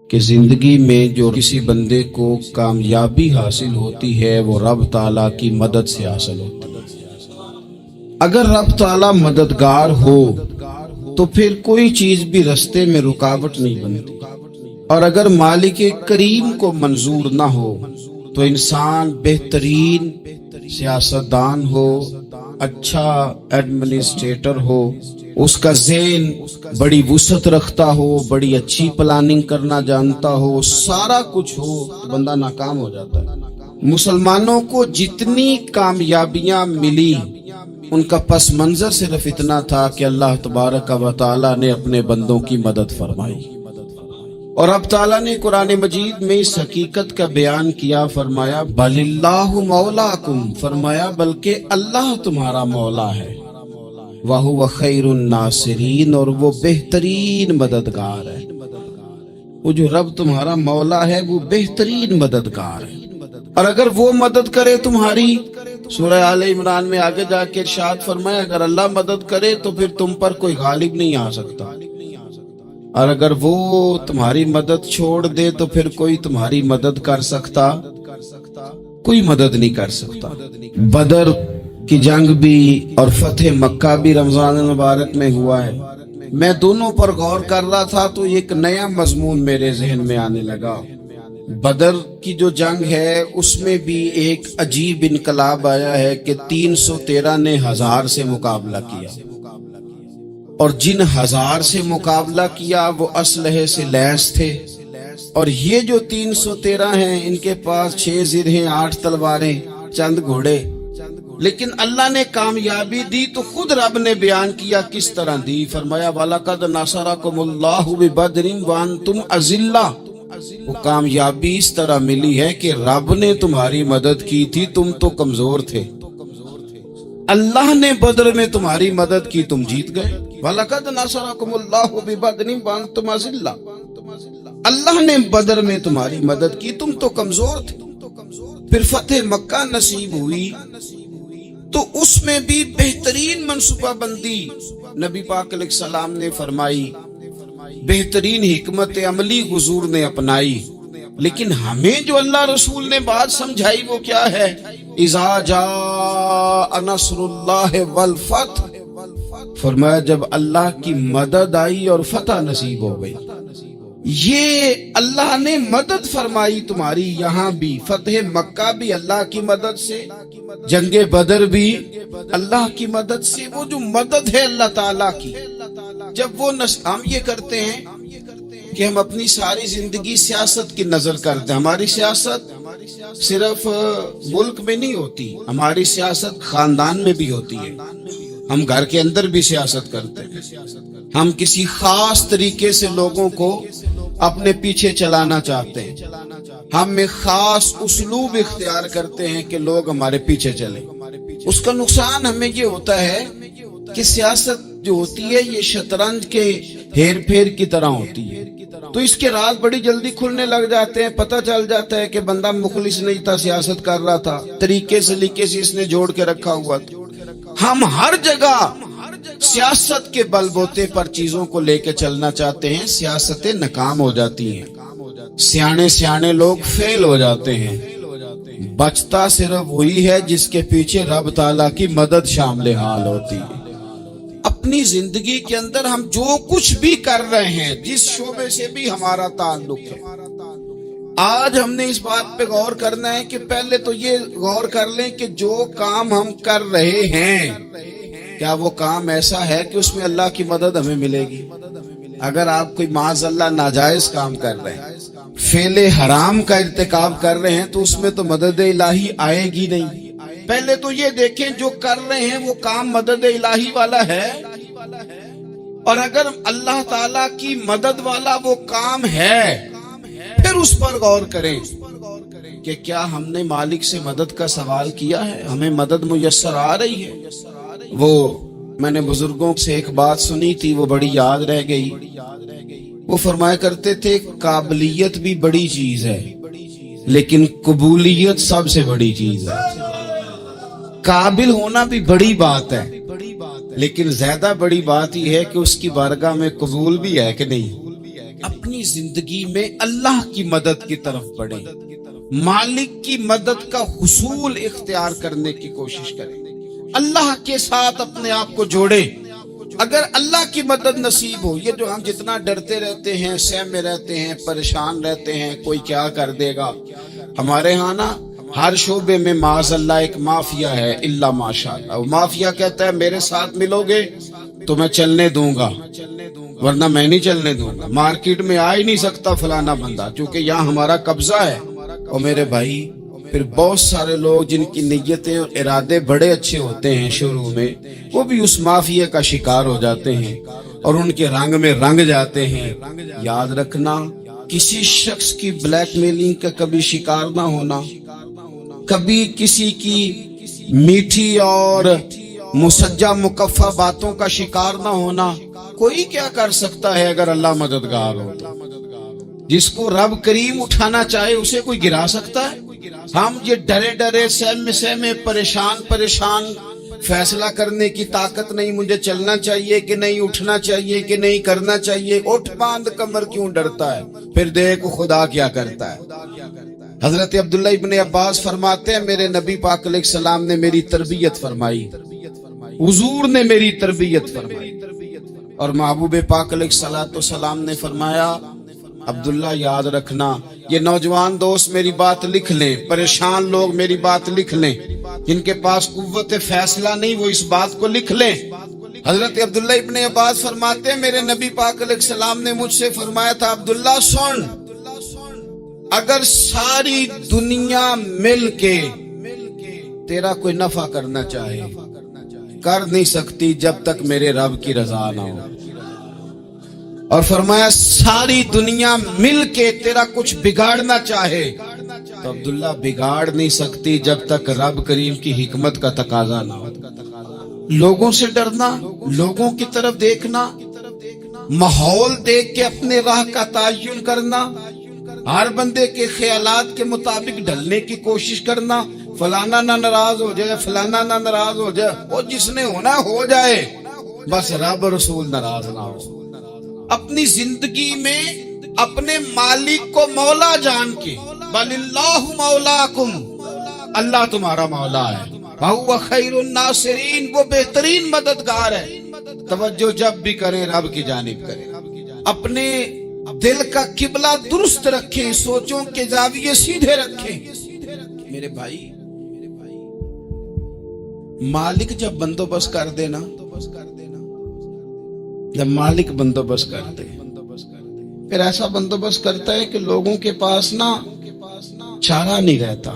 کہ زندگی میں جو کسی بندے کو کامیابی حاصل ہوتی ہے وہ رب تعالیٰ کی مدد سے حاصل ہوتی ہے۔ اگر رب تعالیٰ مددگار ہو تو پھر کوئی چیز بھی رستے میں رکاوٹ نہیں بنتی، اور اگر مالک کریم کو منظور نہ ہو تو انسان بہترین سیاستدان ہو، اچھا ایڈمنسٹریٹر ہو، اس کا ذہن بڑی وسعت رکھتا ہو، بڑی اچھی پلاننگ کرنا جانتا ہو، سارا کچھ ہو، تو بندہ ناکام ہو جاتا ہے۔ مسلمانوں کو جتنی کامیابیاں ملی ان کا پس منظر صرف اتنا تھا کہ اللہ تبارک و تعالی نے اپنے بندوں کی مدد فرمائی، اور اب تعالیٰ نے قرآن مجید میں اس حقیقت کا بیان کیا، فرمایا بل اللہ مولاکم، فرمایا بلکہ اللہ تمہارا مولا ہے، وَهُوَ خَيْرُ النَّاصِرِينَ، اور وہ بہترین مددگار ہے۔ وہ جو رب تمہارا مولا ہے وہ بہترین مددگار ہے، اور اگر وہ مدد کرے تمہاری، سورہ آل عمران میں آگے جا کے ارشاد فرمایا اگر اللہ مدد کرے تو پھر تم پر کوئی غالب نہیں آ سکتا، اور اگر وہ تمہاری مدد چھوڑ دے تو پھر کوئی تمہاری مدد کر سکتا؟ کوئی مدد نہیں کر سکتا۔ بدر کی جنگ بھی اور فتح مکہ بھی رمضان المبارک میں ہوا ہے۔ میں دونوں پر غور کر رہا تھا تو ایک نیا مضمون میرے ذہن میں آنے لگا۔ بدر کی جو جنگ ہے اس میں بھی ایک عجیب انقلاب آیا ہے کہ 313 نے 1000 سے مقابلہ کیا، اور جن 1000 سے مقابلہ کیا وہ اسلحے سے لیس تھے، اور یہ جو 313 ہیں ان کے پاس 6 زرہیں، 8 تلواریں، چند گھوڑے، لیکن اللہ نے کامیابی دی تو خود رب نے بیان کیا کس طرح دی، فرمایا وَلَقَدْ نَصَرَكُمُ اللَّهُ بِبَدْرٍ وَأَنْتُمْ أَذِلَّةٌ۔ وہ کامیابی اس طرح ملی ہے کہ رب نے تمہاری مدد کی تھی، تم تو کمزور تھے، اللہ نے بدر میں تمہاری مدد کی، تم جیت گئے۔ وَلَقَدْ نَصَرَكُمُ اللَّهُ بِبَدْرٍ وَأَنْتُمْ أَذِلَّةٌ، اللہ نے بدر میں تمہاری مدد کی، تم تو کمزور تھے۔ پھر فتح مکہ نصیب ہوئی تو اس میں بھی بہترین منصوبہ بندی نبی پاک علیہ السلام نے فرمائی، بہترین حکمت عملی حضور نے اپنائی، لیکن ہمیں جو اللہ رسول نے بات سمجھائی وہ کیا ہے؟ اذا جاء نصر اللہ والفتح، فرمایا جب اللہ کی مدد آئی اور فتح نصیب ہو گئی۔ یہ اللہ نے مدد فرمائی تمہاری، یہاں بھی فتح مکہ بھی اللہ کی مدد سے، جنگ بدر بھی اللہ کی مدد سے۔ وہ جو مدد ہے اللہ تعالیٰ کی، جب وہ ہم یہ کرتے ہیں کہ ہم اپنی ساری زندگی سیاست کی نظر کرتے ہیں، ہماری سیاست صرف ملک میں نہیں ہوتی، ہماری سیاست خاندان میں بھی ہوتی ہے، ہم گھر کے اندر بھی سیاست کرتے ہیں، ہم کسی خاص طریقے سے لوگوں کو اپنے پیچھے چلانا چاہتے ہیں، ہم میں خاص اسلوب اختیار کرتے ہیں کہ لوگ ہمارے پیچھے چلیں۔ اس کا نقصان ہمیں یہ ہوتا ہے کہ سیاست جو ہوتی ہے یہ شطرنج کے ہیر پھیر کی طرح ہوتی ہے، تو اس کے راز بڑی جلدی کھلنے لگ جاتے ہیں، پتہ چل جاتا ہے کہ بندہ مخلص نہیں تھا، سیاست کر رہا تھا، طریقے سلیقے سے اس نے جوڑ کے رکھا ہوا تھا۔ ہم ہر جگہ سیاست کے بل بوتے پر چیزوں کو لے کے چلنا چاہتے ہیں، سیاستیں ناکام ہو جاتی ہیں، سیانے لوگ فیل ہو جاتے ہیں، بچتا صرف وہی ہے جس کے پیچھے رب تعالیٰ کی مدد شامل حال ہوتی ہے۔ اپنی زندگی کے اندر ہم جو کچھ بھی کر رہے ہیں، جس شعبے سے بھی ہمارا تعلق ہے، آج ہم نے اس بات پہ غور کرنا ہے کہ پہلے تو یہ غور کر لیں کہ جو کام ہم کر رہے ہیں کیا وہ کام ایسا ہے کہ اس میں اللہ کی مدد ہمیں ملے گی؟ اگر آپ کوئی معاذ اللہ ناجائز کام کر رہے ہیں، فعل حرام کا ارتکاب کر رہے ہیں، تو اس میں تو مدد الہی آئے گی نہیں۔ پہلے تو یہ دیکھیں جو کر رہے ہیں وہ کام مدد الہی والا ہے، اور اگر اللہ تعالیٰ کی مدد والا وہ کام ہے پھر اس پر غور کریں کہ کیا ہم نے مالک سے مدد کا سوال کیا ہے، ہمیں مدد میسر آ رہی ہے۔ وہ میں نے بزرگوں سے ایک بات سنی تھی، وہ بڑی یاد رہ گئی۔ وہ فرمایا کرتے تھے قابلیت بھی بڑی چیز ہے لیکن قبولیت سب سے بڑی چیز ہے۔ قابل ہونا بھی بڑی بات ہے لیکن زیادہ بڑی بات یہ ہے کہ اس کی بارگاہ میں قبول بھی ہے کہ نہیں۔ اپنی زندگی میں اللہ کی مدد کی طرف بڑھیں، مالک کی مدد کا حصول اختیار کرنے کی کوشش کریں، اللہ کے ساتھ اپنے آپ کو جوڑیں۔ اگر اللہ کی مدد نصیب ہو، یہ جو ہم جتنا ڈرتے رہتے ہیں، سہمے رہتے ہیں، پریشان رہتے ہیں کوئی کیا کر دے گا، ہمارے ہاں نا ہر شعبے میں معاذ اللہ ایک مافیا ہے، الا ماشاء اللہ۔ مافیا کہتا ہے میرے ساتھ ملو گے تو میں چلنے دوں گا، ورنہ میں نہیں چلنے دوں گا، مارکیٹ میں آ ہی نہیں سکتا فلانا بندہ، کیونکہ یہاں ہمارا قبضہ ہے۔ اور میرے بھائی پھر بہت سارے لوگ جن کی نیتیں اور ارادے بڑے اچھے ہوتے ہیں شروع میں، وہ بھی اس مافیا کا شکار ہو جاتے ہیں اور ان کے رنگ میں رنگ جاتے ہیں۔ یاد رکھنا، کسی شخص کی بلیک میلنگ کا کبھی شکار نہ ہونا، کبھی کسی کی میٹھی اور مسجع مکفہ باتوں کا شکار نہ ہونا۔ کوئی کیا کر سکتا ہے اگر اللہ مددگار ہو تو؟ جس کو رب کریم اٹھانا چاہے اسے کوئی گرا سکتا ہے؟ ہم یہ ڈرے ڈرے سہمے پریشان فیصلہ کرنے کی طاقت نہیں، مجھے چلنا چاہیے کہ نہیں، اٹھنا چاہیے کہ نہیں، کرنا چاہیے، اٹھ باندھ کمر کیوں ڈرتا ہے؟ پھر دیکھ خدا کیا کرتا ہے۔ حضرت عبداللہ ابن عباس فرماتے ہیں میرے نبی پاک علیہ السلام نے میری تربیت فرمائی، حضور نے میری تربیت فرمائی، اور محبوب پاک علیہ السلام نے فرمایا عبداللہ یاد رکھنا، یہ نوجوان دوست میری بات لکھ لیں، پریشان لوگ میری بات لکھ لیں، جن کے پاس قوت فیصلہ نہیں وہ اس بات کو لکھ لیں۔ حضرت عبداللہ ابن عباس فرماتے ہیں میرے نبی پاک علیہ السلام نے مجھ سے فرمایا تھا عبداللہ سن، اگر ساری دنیا مل کے تیرا کوئی نفع کرنا چاہے کر نہیں سکتی جب تک میرے رب کی رضا نہ ہو، اور فرمایا ساری دنیا مل کے تیرا کچھ بگاڑنا چاہے تو عبداللہ بگاڑ نہیں سکتی جب تک رب کریم کی حکمت کا تقاضا نہ ہو۔ لوگوں سے ڈرنا، لوگوں کی طرف دیکھنا، ماحول دیکھ کے اپنے راہ کا تعین کرنا، ہر بندے کے خیالات کے مطابق ڈھلنے کی کوشش کرنا، فلانا نہ ناراض ہو جائے، فلانا نہ ناراض ہو جائے، وہ جس نے ہونا ہو جائے، بس رب رسول ناراض نہ ہو۔ اپنی زندگی میں اپنے مالک کو مولا جان کے، بل اللہ مولاکم، اللہ تمہارا مولا ہے، وَهُوَ خَيْرُ النَّاصِرِينَ، وہ بہترین مددگار ہے۔ توجہ جب بھی کریں رب کی جانب کریں، اپنے دل کا قبلہ درست رکھیں، سوچوں کے زاویے سیدھے رکھیں۔ میرے بھائی مالک جب بندوبست کر دینا، جب مالک بندوبست کر دے پھر ایسا بندوبست کرتا ہے کہ لوگوں کے پاس نا چارہ نہیں رہتا۔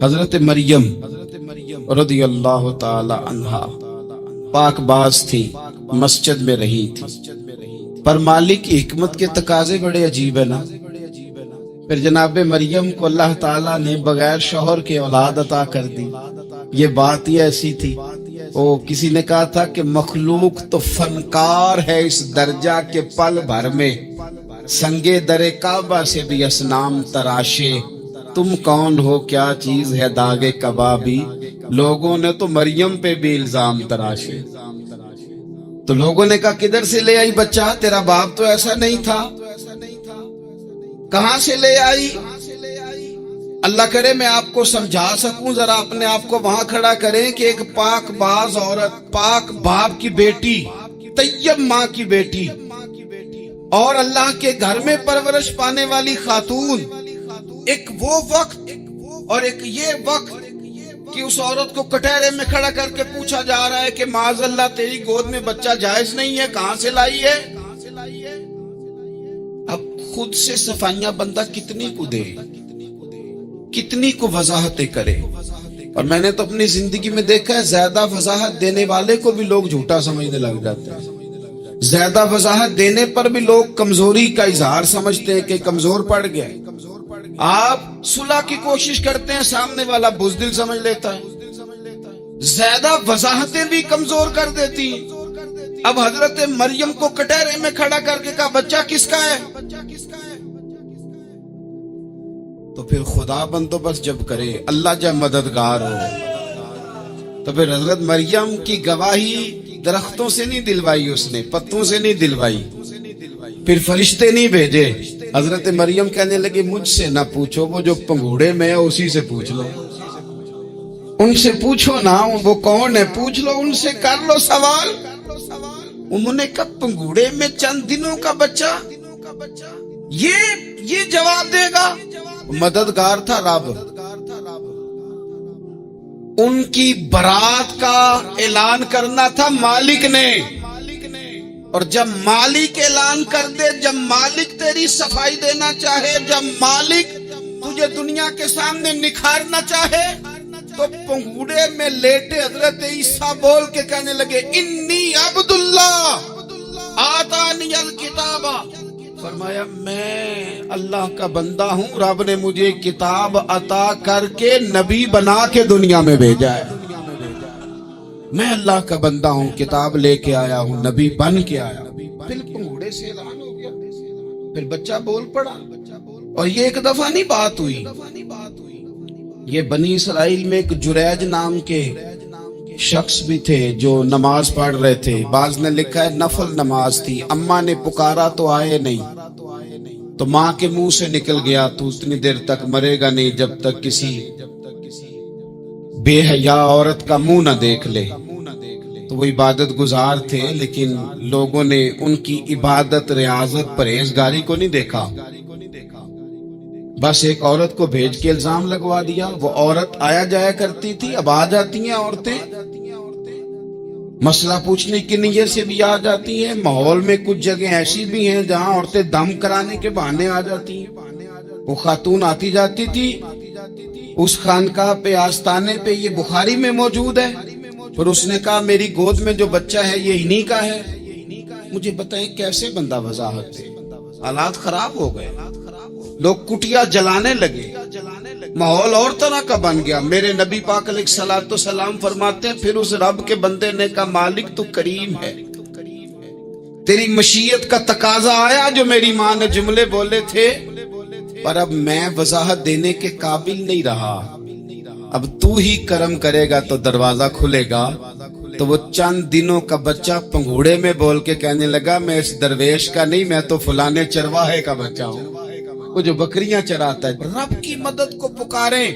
حضرت مریم رضی اللہ تعالی عنہا پاک باز تھی، مسجد میں رہی تھی، پر مالک کی حکمت کے تقاضے بڑے عجیب ہے نا۔ پھر جناب مریم کو اللہ تعالیٰ نے بغیر شوہر کے اولاد عطا کر دی۔ یہ بات ہی ایسی تھی، کسی نے کہا تھا کہ مخلوق تو فنکار ہے اس درجہ کے پل بھر میں سنگے در کعبہ سے بھی اصنام تراشے، تم کون ہو کیا چیز ہے داغے کبابی، لوگوں نے تو مریم پہ بھی الزام تراشے۔ تو لوگوں نے کہا کدھر سے لے آئی بچہ، تیرا باپ تو ایسا نہیں تھا، کہاں سے لے آئی؟ اللہ کرے میں آپ کو سمجھا سکوں، ذرا اپنے آپ کو وہاں کھڑا کریں کہ ایک پاک باز عورت، پاک باپ کی بیٹی، طیب ماں کی بیٹی، اور اللہ کے گھر میں پرورش پانے والی خاتون، ایک وہ وقت اور ایک یہ وقت کہ اس عورت کو کٹہرے میں کھڑا کر کے پوچھا جا رہا ہے کہ معاذ اللہ تیری گود میں بچہ جائز نہیں ہے، کہاں سے لائی ہے؟ اب خود سے صفائیاں بندہ کتنی کو دے، کتنی کو وضاحتیں کرے۔ اور میں نے تو اپنی زندگی میں دیکھا ہے زیادہ وضاحت دینے والے کو بھی لوگ جھوٹا سمجھنے لگ جاتے ہیں، زیادہ وضاحت دینے پر بھی لوگ کمزوری کا اظہار سمجھتے ہیں کہ کمزور پڑ گیا۔ آپ صلح کی کوشش کرتے ہیں، سامنے والا بزدل سمجھ لیتا ہے، زیادہ وضاحتیں بھی کمزور کر دیتی ہیں۔ اب حضرت مریم کو کٹہرے میں کھڑا کر کے کہا بچہ کس کا ہے؟ تو پھر خدا بندوبست جب کرے، اللہ جب مددگار ہو، تو پھر حضرت مریم کی گواہی درختوں سے نہیں دلوائی، اس نے پتوں سے نہیں دلوائی، پھر فرشتے نہیں بھیجے. حضرت مریم کہنے لگی مجھ سے نہ پوچھو، وہ جو پنگوڑے میں ہے اسی سے پوچھ لو. ان سے پوچھو نا، وہ کون ہے پوچھ لو، ان سے کر لو سوال. انہوں نے کہا پنگوڑے میں چند دنوں کا بچہ، یہ جواب دے گا. مددگار تھا رب. ان کی برات کا اعلان کرنا تھا مالک نے، اور جب مالک اعلان کر دے، جب مالک تیری صفائی دینا چاہے، جب مالک تجھے دنیا کے سامنے نکھارنا چاہے، تو پنگوڑے میں لیٹے حضرت عیسیٰ بول کے کہنے لگے انی عبداللہ آتانی الکتاب. فرمایا میں اللہ کا بندہ ہوں، رب نے مجھے کتاب عطا کر کے نبی بنا کے دنیا میں بھیجا ہے. میں اللہ کا بندہ ہوں، کتاب لے کے آیا ہوں، نبی بن کے آیا. پھر پنگوڑے سے اعلان ہو گیا، پھر بچہ بول پڑا. اور یہ ایک دفعہ نہیں بات ہوئی. یہ بنی اسرائیل میں ایک جریج نام کے شخص بھی تھے جو نماز پڑھ رہے تھے. بعض نے لکھا ہے نفل نماز تھی. اماں نے پکارا تو آئے نہیں، تو ماں کے منہ سے نکل گیا تو اتنی دیر تک مرے گا نہیں جب تک کسی بے حیا عورت کا منہ نہ دیکھ لے. تو وہ عبادت گزار تھے، لیکن لوگوں نے ان کی عبادت، ریاضت، پرہیزگاری کو نہیں دیکھا. بس ایک عورت کو بھیج کے الزام لگوا دیا. وہ عورت آیا جایا کرتی تھی، اب آ جاتی ہیں عورتیں، مسئلہ پوچھنے کی نیت سے بھی آ جاتی ہیں. ماحول میں کچھ جگہ ایسی بھی ہیں جہاں عورتیں دم کرانے کے بہانے آ جاتی ہیں. وہ خاتون آتی جاتی تھی اس خانقاہ پہ، آستانے پہ. یہ بخاری میں موجود ہے. پھر اس نے کہا میری گود میں جو بچہ ہے یہ انہی کا ہے. مجھے بتائیں کیسے بندہ وضاحت دے. حالات خراب ہو گئے، لوگ کٹیا جلانے لگے، ماحول اور طرح کا بن گیا. میرے نبی پاک علیہ الصلوۃ والسلام فرماتے ہیں پھر اس رب کے بندے نے کہا مالک تو کریم ہے، تیری مشیت کا تقاضا آیا جو میری ماں نے جملے بولے تھے، پر اب میں وضاحت دینے کے قابل نہیں رہا. اب تو ہی کرم کرے گا تو دروازہ کھلے گا. تو وہ چند دنوں کا بچہ پنگوڑے میں بول کے کہنے لگا میں اس درویش کا نہیں، میں تو فلانے چرواہے کا بچہ ہوں، وہ جو بکریاں چراتا ہے. رب کی مدد کو پکاریں.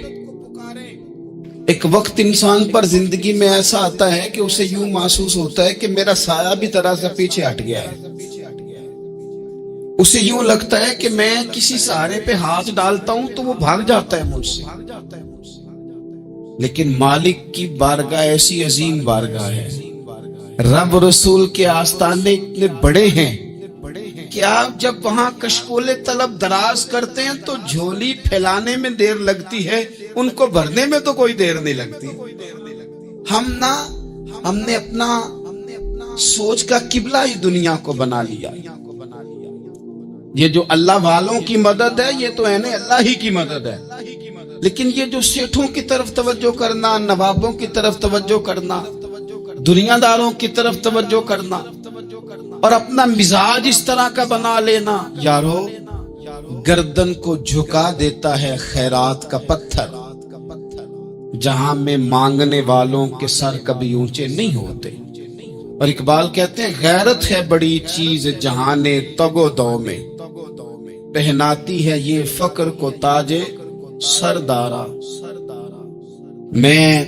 ایک وقت انسان پر زندگی میں ایسا آتا ہے کہ اسے یوں محسوس ہوتا ہے کہ میرا سایہ بھی طرح سے پیچھے ہٹ گیا ہے. اسے یوں لگتا ہے کہ میں کسی سہارے پہ ہاتھ ڈالتا ہوں تو وہ بھاگ جاتا ہے مجھ سے. لیکن مالک کی بارگاہ ایسی عظیم بارگاہ ہے. رب رسول کے آستانے اتنے بڑے ہیں کہ آپ جب وہاں کشکول طلب دراز کرتے ہیں تو جھولی پھیلانے میں دیر لگتی ہے، ان کو بھرنے میں تو کوئی دیر نہیں لگتی. ہم نے اپنا سوچ کا قبلہ ہی دنیا کو بنا لیا. یہ جو اللہ والوں کی مدد ہے یہ تو ہے اللہ ہی کی مدد ہے. لیکن یہ جو سیٹھوں کی طرف توجہ کرنا، نوابوں کی طرف توجہ کرنا، دنیا داروں کی طرف توجہ کرنا اور اپنا مزاج اس طرح کا بنا لینا، یارو گردن کو جھکا دیتا ہے خیرات کا پتھر. جہاں میں مانگنے والوں کے سر کبھی اونچے نہیں ہوتے. اور اقبال کہتے ہیں غیرت ہے بڑی چیز جہانے تگ و دو میں، پہناتی ہے یہ فقر کو تاج سردارا. میں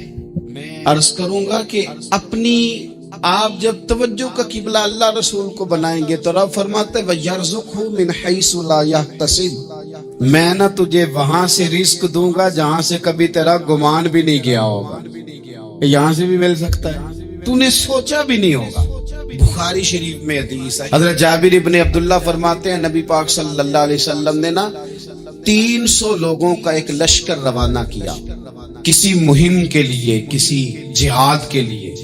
عرض کروں گا کہ اپنی آپ جب توجہ کا قبلہ اللہ رسول کو بنائیں گے تو رب فرماتے وَيَرْزُقْهُ مِنْ حَيْثُ لَا يَحْتَسِبُ، میں نہ تجھے وہاں سے رزق دوں گا جہاں سے کبھی تیرا گمان بھی نہیں گیا ہوگا. یہاں سے بھی مل سکتا ہے، تو نے سوچا بھی نہیں ہوگا. بخاری شریف میں حدیث ہے، حضرت جابر ابن عبداللہ فرماتے ہیں نبی پاک صلی اللہ علیہ وسلم نے 300 لوگوں کا ایک لشکر روانہ کیا کسی مہم کے لیے، کسی جہاد کے لیے.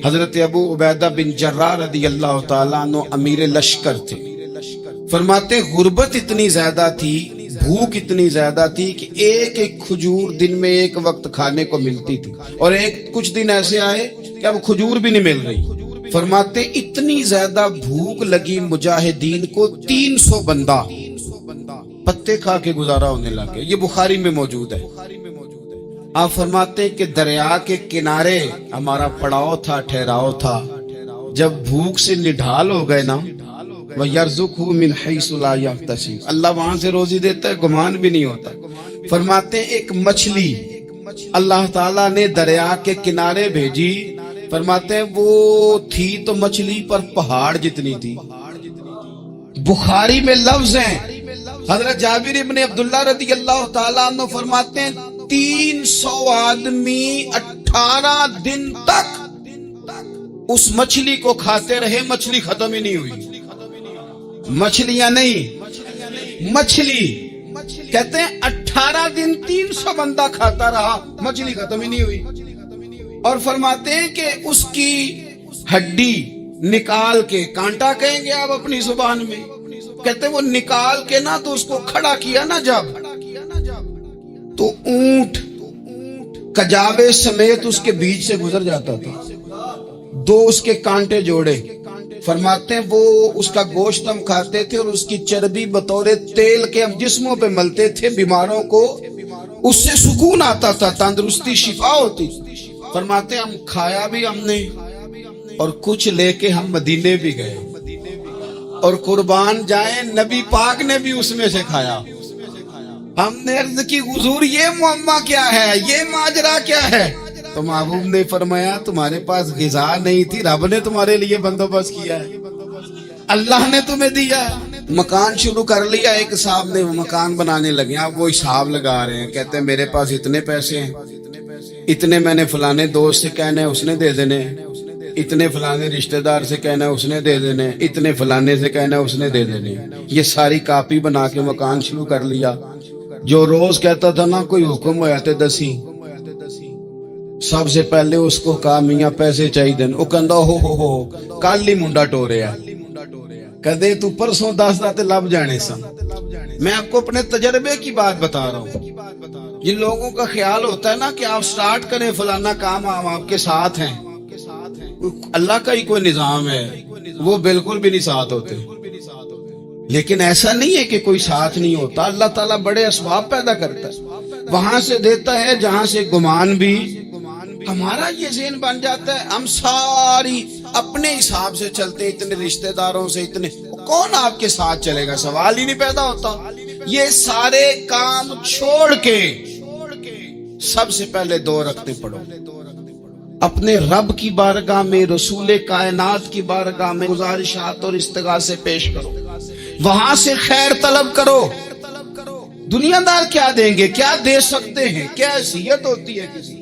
حضرت ابو عبیدہ بن جراح رضی اللہ تعالیٰ عنہ امیر لشکر تھے. فرماتے غربت اتنی زیادہ تھی، بھوک اتنی زیادہ تھی کہ ایک ایک کھجور دن میں ایک وقت کھانے کو ملتی تھی، اور کچھ دن ایسے آئے کہ اب کھجور بھی نہیں مل رہی. فرماتے اتنی زیادہ بھوک لگی مجاہدین کو، 300 بندہ پتے کھا کے گزارا ہونے لگے. یہ بخاری میں موجود ہے. آپ فرماتے کہ دریا کے کنارے ہمارا پڑاؤ تھا، ٹھہراؤ تھا. جب بھوک سے نڈھال ہو گئے نا وَيَرْزُقْهُ مِنْ حَيْثُ لَا يَحْتَسِبُ، اللہ وہاں سے روزی دیتا ہے، گمان بھی نہیں ہوتا۔ فرماتے ہیں ایک مچھلی اللہ تعالیٰ نے دریا کے کنارے بھیجی، فرماتے ہیں وہ تھی تو مچھلی پر پہاڑ جتنی تھی۔ بخاری میں لفظ ہیں، حضرت جابر ابن عبداللہ رضی اللہ تعالیٰ عنہ فرماتے ہیں 300 آدمی 18 دن تک اس مچھلی کو کھاتے رہے، مچھلی ختم ہی نہیں ہوئی۔ مچھلیاں نہیں، مچھلی کہتے ہیں 18 دن 300 بندہ کھاتا رہا، مچھلی ختم ہی نہیں ہوئی۔ اور فرماتے ہیں کہ اس کی ہڈی نکال کے، کانٹا کہیں گے آپ اپنی زبان میں، کہتے ہیں وہ نکال کے نا تو اس کو کھڑا کیا نا جب، تو اونٹ کجاوے سمیت اس کے بیچ سے گزر جاتا تھا، دو اس کے کانٹے جوڑے۔ فرماتے ہیں وہ اس کا گوشت ہم کھاتے تھے اور اس کی چربی بطور تیل کے ہم جسموں پہ ملتے تھے، بیماروں کو اس سے سکون آتا تھا، تندرستی شفا ہوتی۔ فرماتے ہیں ہم کھایا بھی ہم نے، اور کچھ لے کے ہم مدینے بھی گئے، اور قربان جائیں نبی پاک نے بھی اس میں سے کھایا۔ ہم نے عرض کی حضور یہ معمہ کیا ہے، یہ ماجرا کیا ہے؟ تو محبوب نے فرمایا تمہارے پاس غذا نہیں تھی، رب نے تمہارے لیے بندوبست کیا ہے، اللہ نے تمہیں دیا۔ مکان شروع کر لیا، ایک صاحب نے وہ مکان بنانے لگے، آپ وہ حساب لگا رہے ہیں، کہتے ہیں میرے پاس اتنے پیسے ہیں، اتنے میں نے فلانے دوست سے کہنا ہے اس نے دے دینے، اتنے فلانے رشتہ دار سے کہنا ہے اس نے دے دینے، اتنے فلانے سے کہنا ہے اس نے دے دینے۔ یہ ساری کاپی بنا کے مکان شروع کر لیا۔ جو روز کہتا تھا نا کوئی حکم ہو جاتے دسی، سب سے پہلے اس کو کہا میاں پیسے چاہیے دن، وہ کہندا ہو کل ہی منڈا ٹوریا، کدے تو پرسوں 10 داتے لب جانے سن۔ میں آپ کو اپنے تجربے کی بات بتا رہا ہوں۔ جن لوگوں کا خیال ہوتا ہے نا کہ آپ سٹارٹ کریں فلانا کام، ہم آپ کے ساتھ ہیں، اللہ کا ہی کوئی نظام ہے، وہ بالکل بھی نہیں ساتھ ہوتے۔ لیکن ایسا نہیں ہے کہ کوئی ساتھ نہیں ہوتا، اللہ تعالیٰ بڑے اسباب پیدا کرتا ہے، وہاں سے دیتا ہے جہاں سے گمان بھی۔ ہمارا یہ ذہن بن جاتا ہے ہم ساری اپنے حساب سے چلتے، اتنے رشتہ داروں سے، اتنے کون آپ کے ساتھ چلے گا، سوال ہی نہیں پیدا ہوتا۔ یہ سارے کام چھوڑ کے سب سے پہلے 2 رکعتیں پڑھو، اپنے رب کی بارگاہ میں، رسول کائنات کی بارگاہ میں گزارشات اور استغاثے پیش کرو، وہاں سے خیر طلب کرو۔ دنیا دار کیا دیں گے، کیا دے سکتے ہیں، کیا حیثیت ہوتی ہے کسی،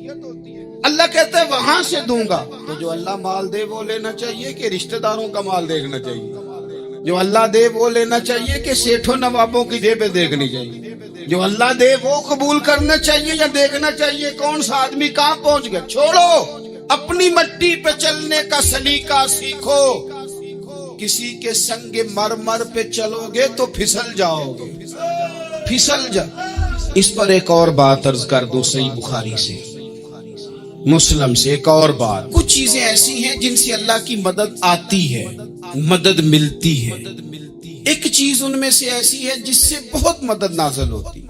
اللہ کہتا ہے وہاں سے دوں گا۔ تو جو اللہ مال دے وہ لینا چاہیے کہ رشتہ داروں کا مال دیکھنا چاہیے؟ جو اللہ دے وہ لینا چاہیے کہ سیٹھوں نوابوں کی جیبیں دیکھنی چاہیے؟ جو اللہ دے وہ قبول کرنا چاہیے یا دیکھنا چاہیے کون سا آدمی کہاں پہنچ گیا؟ چھوڑو، اپنی مٹی پہ چلنے کا سلیقہ سیکھو۔ کسی کے سنگ مرمر پہ چلو گے تو پھسل جاؤ گے، پھسل جا۔ اس پر ایک اور بات عرض کر دوں، صحیح بخاری سے، مسلم سے ایک اور بات۔ کچھ چیزیں ایسی ہیں جن سے اللہ کی مدد آتی ہے، مدد ملتی ہے۔ ایک چیز ان میں سے ایسی ہے جس سے بہت مدد نازل ہوتی،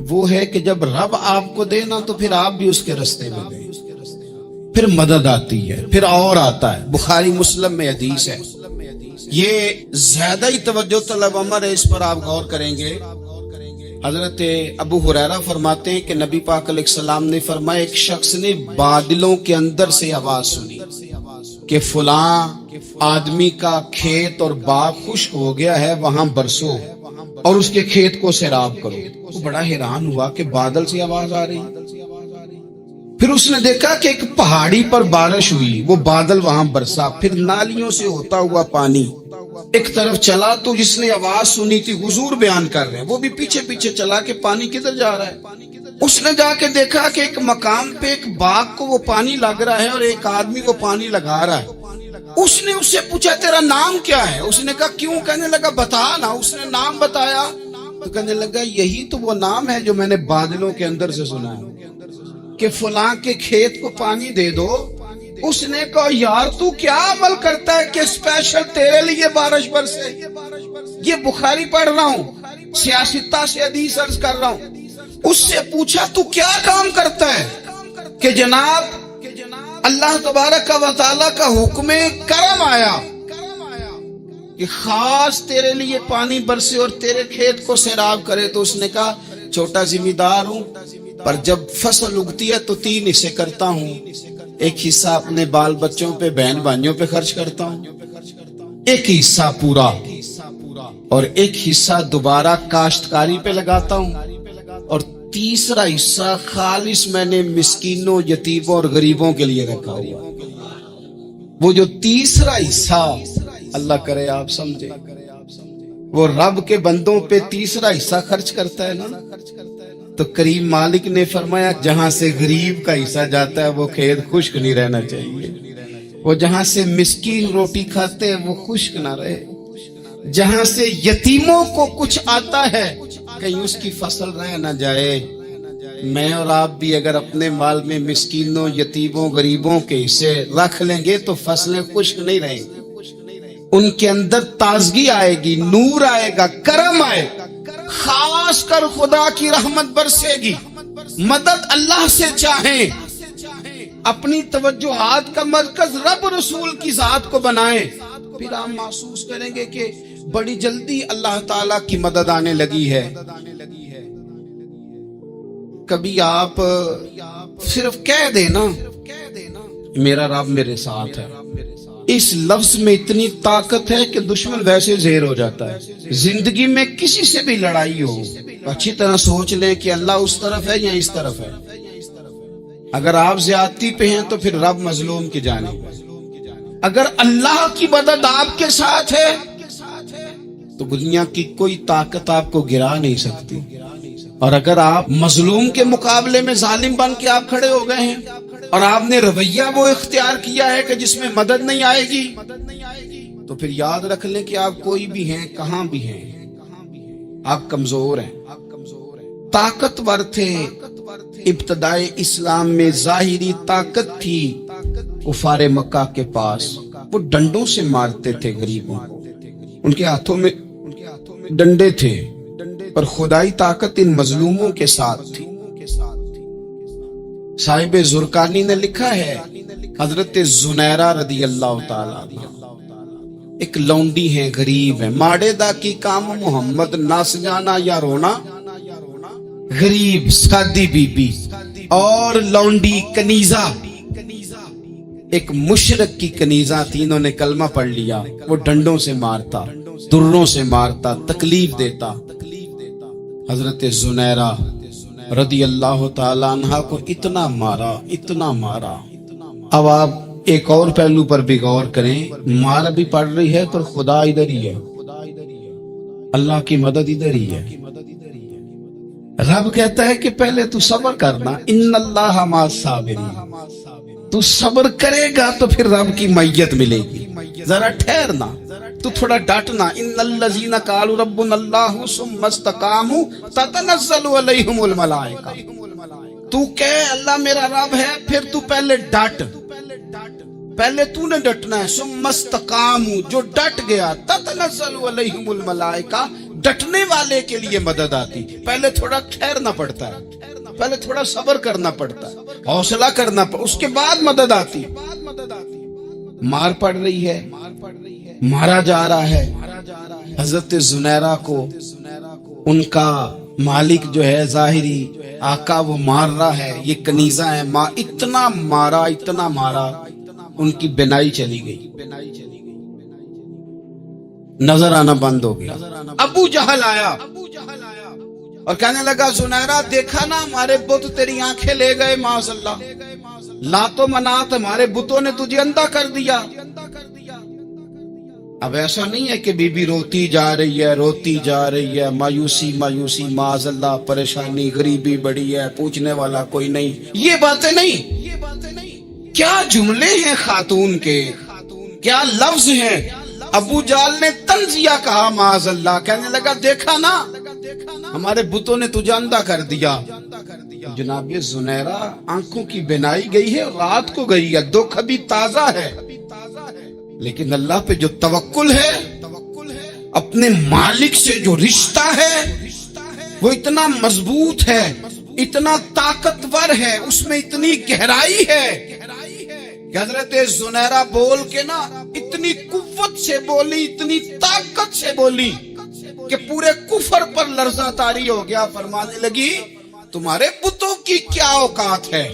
وہ ہے کہ جب رب آپ کو دے نا تو پھر آپ بھی اس کے رستے میں دیں، پھر مدد آتی ہے، پھر اور آتا ہے۔ بخاری مسلم میں حدیث ہے، یہ زیادہ ہی توجہ طلب امر ہے، اس پر آپ غور کریں گے۔ حضرت ابو ہریرہ فرماتے ہیں کہ نبی پاک علیہ السلام نے فرمایا ایک شخص نے بادلوں کے اندر سے آواز سنی کہ فلاں آدمی کا کھیت اور باغ خشک ہو گیا ہے، وہاں برسو اور اس کے کھیت کو سیراب کرو۔ وہ بڑا حیران ہوا کہ بادل سے آواز آ رہی۔ پھر اس نے دیکھا کہ ایک پہاڑی پر بارش ہوئی، وہ بادل وہاں برسا، پھر نالیوں سے ہوتا ہوا پانی ایک طرف چلا۔ تو جس نے آواز سنی تھی، حضور بیان کر رہے ہیں، وہ بھی پیچھے پیچھے چلا کہ پانی کدھر جا رہا ہے۔ اس نے جا کے دیکھا کہ ایک مقام پہ ایک باغ کو وہ پانی لگ رہا ہے اور ایک آدمی کو پانی لگا رہا ہے۔ اس نے اس سے پوچھا تیرا نام کیا ہے؟ اس نے کہا کیوں؟ کہنے لگا بتا نا۔ اس نے نام بتایا تو کہنے لگا یہی تو وہ نام ہے جو میں نے بادلوں کے اندر سے سنا ہے کہ فلاں کے کھیت کو پانی دے دو۔ اس نے کہا یار تو کیا عمل کرتا ہے کہ اسپیشل تیرے لیے بارش برسے؟ یہ بخاری پڑھ رہا ہوں، سیاستہ سے حدیث عرض کر رہا ہوں۔ اس سے پوچھا تو کیا کام کرتا ہے کہ جناب اللہ تبارک و تعالیٰ کا حکم کرم آیا، کہ خاص تیرے لیے پانی برسے اور تیرے کھیت کو سیراب کرے؟ تو اس نے کہا چھوٹا ذمہ دار ہوں، پر جب فصل اگتی ہے تو 3 حصے کرتا ہوں، ایک حصہ اپنے بال بچوں پہ، بہن بھائیوں پہ خرچ کرتا ہوں، ایک حصہ پورا، اور ایک حصہ دوبارہ کاشتکاری پہ لگاتا ہوں، اور تیسرا حصہ خالص میں نے مسکینوں، یتیموں اور غریبوں کے لیے رکھا ہوا۔ وہ جو تیسرا حصہ، اللہ کرے آپ سمجھے، وہ رب کے بندوں پہ تیسرا حصہ خرچ کرتا ہے نا، تو کریم مالک نے فرمایا جہاں سے غریب کا حصہ جاتا ہے وہ کھیت خشک نہیں رہنا چاہیے، وہ جہاں سے مسکین روٹی کھاتے ہیں وہ خشک نہ رہے، جہاں سے یتیموں کو کچھ آتا ہے کہیں اس کی فصل رہ نہ جائے۔ میں اور آپ بھی اگر اپنے مال میں مسکینوں، یتیموں، غریبوں کے حصے رکھ لیں گے تو فصلیں خشک نہیں رہیں گی، ان کے اندر تازگی آئے گی، نور آئے گا، کرم آئے گا، خاص کر خدا کی رحمت برسے گی۔ مدد اللہ سے چاہیں، اپنی توجہات کا مرکز رب رسول کی ذات کو بنائیں، پھر آپ محسوس کریں گے کہ بڑی جلدی اللہ تعالیٰ کی مدد آنے لگی ہے۔ کبھی آپ صرف کہہ دینا میرا رب میرے ساتھ ہے، اس لفظ میں اتنی طاقت ہے کہ دشمن ویسے زہر ہو جاتا ہے۔ زندگی میں کسی سے بھی لڑائی ہو، اچھی طرح سوچ لیں کہ اللہ اس طرف ہے یا اس طرف ہے۔ اگر آپ زیادتی پہ ہیں تو پھر رب مظلوم کی جانب ہے۔ اگر اللہ کی مدد آپ کے ساتھ ہے تو دنیا کی کوئی طاقت آپ کو گرا نہیں سکتی، اور اگر آپ مظلوم کے مقابلے میں ظالم بن کے آپ کھڑے ہو گئے ہیں اور آپ نے رویہ وہ اختیار کیا ہے کہ جس میں مدد نہیں آئے گی، تو پھر یاد رکھ لیں کہ آپ کوئی بھی ہیں، کہاں بھی ہیں، آپ کمزور ہیں۔ طاقتور تھے ابتدائے اسلام میں، ظاہری طاقت تھی کفار مکہ کے پاس، وہ ڈنڈوں سے مارتے تھے غریبوں کو، ان کے ہاتھوں میں ڈنڈے تھے، پر خدائی طاقت ان مظلوموں کے ساتھ تھی۔ صاحب زرقانی نے لکھا ہے، حضرت زنیرہ رضی اللہ تعالیٰ ایک لونڈی ہیں، غریب ہیں، ماڑے دا کی کام محمد ناس جانا یا رونا، غریب سادی بی بی اور لونڈی کنیزہ، ایک مشرک کی کنیزہ تھی، انہوں نے کلمہ پڑھ لیا، وہ ڈنڈوں سے مارتا، دروں سے مارتا، تکلیف دیتا۔ حضرت زنیرہ رضی اللہ تعالیٰ عنہ کو اتنا مارا، اتنا مارا۔ اب آپ ایک اور پہلو پر بھی غور کریں، مار بھی پڑ رہی ہے پر خدا ادھر ہی ہے، اللہ کی مدد ادھر ہی ہے۔ رب کہتا ہے کہ پہلے تو صبر کرنا، ان اللہ مع الصابرین، تو صبر کرے گا تو پھر رب کی معیت ملے گی، ذرا ٹھہرنا، تو تھوڑا ڈاٹنا۔ ان الذین قالوا ربنا اللہ ثم استقاموا تتنزل علیہم الملائکہ، تو کہے اللہ میرا رب ہے، پھر تو پہلے ڈٹ، پہلے تو نے ڈٹنا ہے۔ ثم استقاموا، جو ڈٹ گیا، تتنزل علیہم الملائکہ، ڈٹنے والے کے لیے مدد آتی، پہلے تھوڑا ٹھہرنا پڑتا ہے، پہلے تھوڑا صبر کرنا پڑتا ہے، حوصلہ کرنا پڑتا، اس کے بعد مدد آتی۔ مار پڑ رہی ہے، مارا جا رہا ہے، حضرت زنیرہ کو ان کا مالک جو ہے ظاہری آقا وہ مار رہا ہے، یہ کنیزہ ہے، اتنا مارا، اتنا مارا، ان کی بینائی چلی گئی، نظر آنا بند ہو گیا۔ ابو جہل آیا اور کہنے لگا زنیرہ دیکھا نا ہمارے بت تیری آنکھیں لے گئے، معاذ اللہ، لات و منات ہمارے بتوں نے تجھے اندھا کر دیا۔ اب ایسا نہیں ہے کہ بی بی روتی جا رہی ہے، روتی جا رہی ہے، مایوسی مایوسی، معاذ اللہ، پریشانی، غریبی بڑی ہے، پوچھنے والا کوئی نہیں، یہ باتیں نہیں۔ کیا جملے ہیں خاتون کے، کیا لفظ ہیں۔ ابو جال نے تنزیہ کہا، معاذ اللہ، کہنے لگا دیکھا نا ہمارے بتوں نے تجھے اندھا کر دیا۔ جناب زنیرہ آنکھوں کی بینائی گئی ہے، رات کو گئی ہے، دکھ ابھی تازہ ہے، لیکن اللہ پہ جو توکل ہے، اپنے مالک سے جو رشتہ ہے وہ اتنا مضبوط ہے، اتنا طاقتور ہے، اس میں اتنی گہرائی ہے کہ حضرت زنیرہ بول کے نا اتنی قوت سے بولی، اتنی طاقت سے بولی کہ پورے کفر پر لرزہ طاری ہو گیا. فرمانے لگی تمہارے بتوں کی کیا اوقات ہے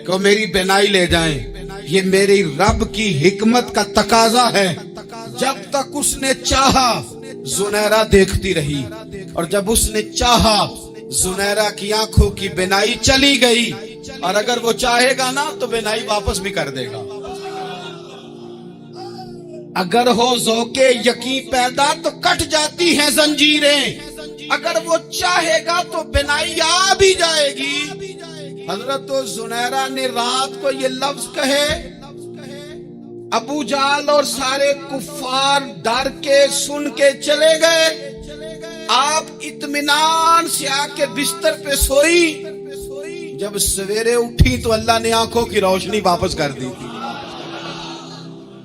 کہ وہ میری بینائی لے جائیں؟ یہ میری رب کی حکمت کا تقاضا ہے. جب تک اس نے چاہا زنیرہ دیکھتی رہی، اور جب اس نے چاہا زنیرہ کی آنکھوں کی بینائی چلی گئی. اور اگر وہ چاہے گا نا تو بینائی واپس بھی کر دے گا. اگر ہو ذوق یقین پیدا تو کٹ جاتی ہیں زنجیریں، اگر وہ چاہے گا تو بینائی آ بھی جائے گی. حضرت زنیرہ نے رات کو یہ لفظ کہے، ابو جہل اور سارے کفار ڈر کے سن کے چلے گئے. آپ اطمینان سے آ کے بستر پہ سوئی. جب سویرے اٹھی تو اللہ نے آنکھوں کی روشنی واپس کر دی تھی.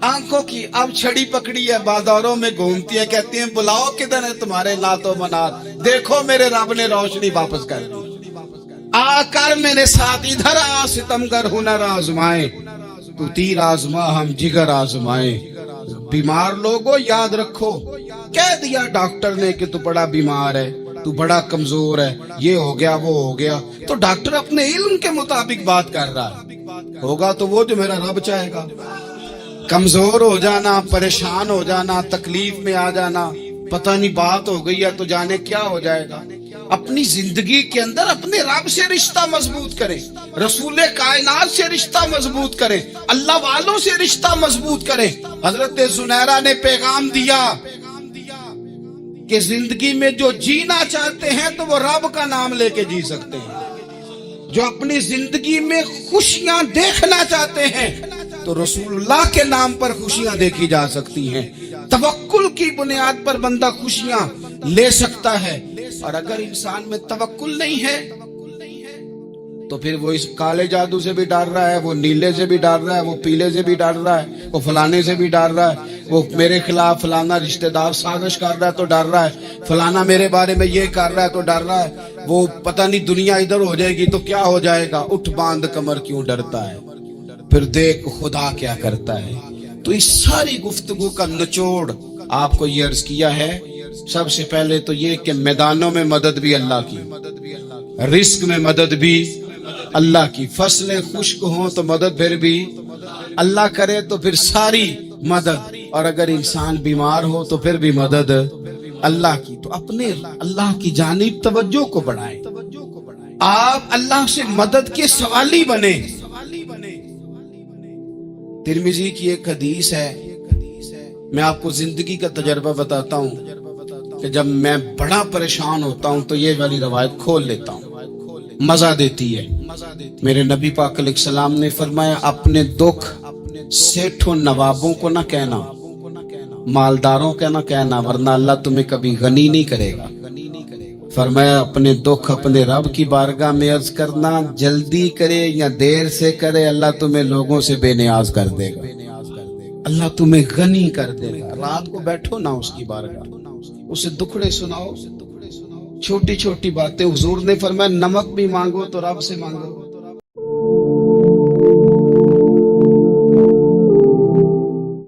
آنکھوں کی اب چھڑی پکڑی ہے، بازاروں میں گھومتی ہے، کہتی ہیں بلاؤ کدھر ہے تمہارے نات و منات. دیکھو میرے رب نے روشنی واپس کر دی. آ کر میرے ساتھ ادھر آ، ستمگر ہنر آزمائے، تو تیر آزما ہم جگر آزمائے. بیمار لوگوں یاد رکھو، کہہ دیا ڈاکٹر نے کہ تو بڑا بیمار ہے، تو بڑا کمزور ہے، یہ ہو گیا وہ ہو گیا، تو ڈاکٹر اپنے علم کے مطابق بات کر رہا ہے. ہوگا تو وہ جو میرا رب چاہے گا. کمزور ہو جانا، پریشان ہو جانا، تکلیف میں آ جانا، پتہ نہیں بات ہو گئی ہے تو جانے کیا ہو جائے گا. اپنی زندگی کے اندر اپنے رب سے رشتہ مضبوط کریں، رسول کائنات سے رشتہ مضبوط کریں، اللہ والوں سے رشتہ مضبوط کریں. حضرت زنیرہ نے پیغام دیا کہ زندگی میں جو جینا چاہتے ہیں تو وہ رب کا نام لے کے جی سکتے ہیں. جو اپنی زندگی میں خوشیاں دیکھنا چاہتے ہیں تو رسول اللہ کے نام پر خوشیاں دیکھی جا سکتی ہیں. توکل کی بنیاد پر بندہ خوشیاں لے سکتا ہے. اور اگر انسان میں توکل نہیں ہے تو پھر وہ اس کالے جادو سے بھی ڈر رہا ہے، وہ نیلے سے بھی ڈر رہا ہے، وہ پیلے سے بھی ڈر رہا ہے، وہ فلانے سے بھی ڈر رہا ہے، وہ میرے خلاف فلانا رشتہ دار سازش کر رہا ہے تو ڈر رہا ہے، فلانا میرے بارے میں یہ کر رہا ہے تو ڈر رہا ہے، وہ پتہ نہیں دنیا ادھر ہو جائے گی تو کیا ہو جائے گا. اٹھ باندھ کمر کیوں ڈرتا ہے، پھر دیکھ خدا کیا کرتا ہے. تو اس ساری گفتگو کا نچوڑ آپ کو یہ عرض کیا ہے. سب سے پہلے تو یہ کہ میدانوں میں مدد بھی اللہ کی، رزق میں مدد بھی اللہ کی، فصلیں خشک ہوں تو مدد پھر بھی اللہ کرے تو پھر ساری مدد، اور اگر انسان بیمار ہو تو پھر بھی مدد اللہ کی. تو اپنے اللہ کی جانب توجہ کو بڑھائیں، آپ اللہ سے مدد کے سوالی بنیں. ترمذی کی ایک حدیث ہے، میں آپ کو زندگی کا تجربہ بتاتا ہوں کہ جب میں بڑا پریشان ہوتا ہوں تو یہ والی روایت کھول لیتا ہوں، مزہ دیتی ہے. میرے نبی پاک علیہ السلام نے فرمایا اپنے دکھ سیٹھوں نوابوں کو نہ کہنا، مالداروں کا نہ کہنا، ورنہ اللہ تمہیں کبھی غنی نہیں کرے گا. فرمایا اپنے دکھ اپنے رب کی بارگاہ میں عرض کرنا، جلدی کرے یا دیر سے کرے اللہ تمہیں لوگوں سے بے نیاز کر دے گا، اللہ تمہیں غنی کر دے گا. رات کو بیٹھو نہ اس کی بارگاہ، اسے دکھڑے سناؤ، چھوٹی چھوٹی باتیں. حضور نے فرمایا نمک بھی مانگو تو رب سے مانگو.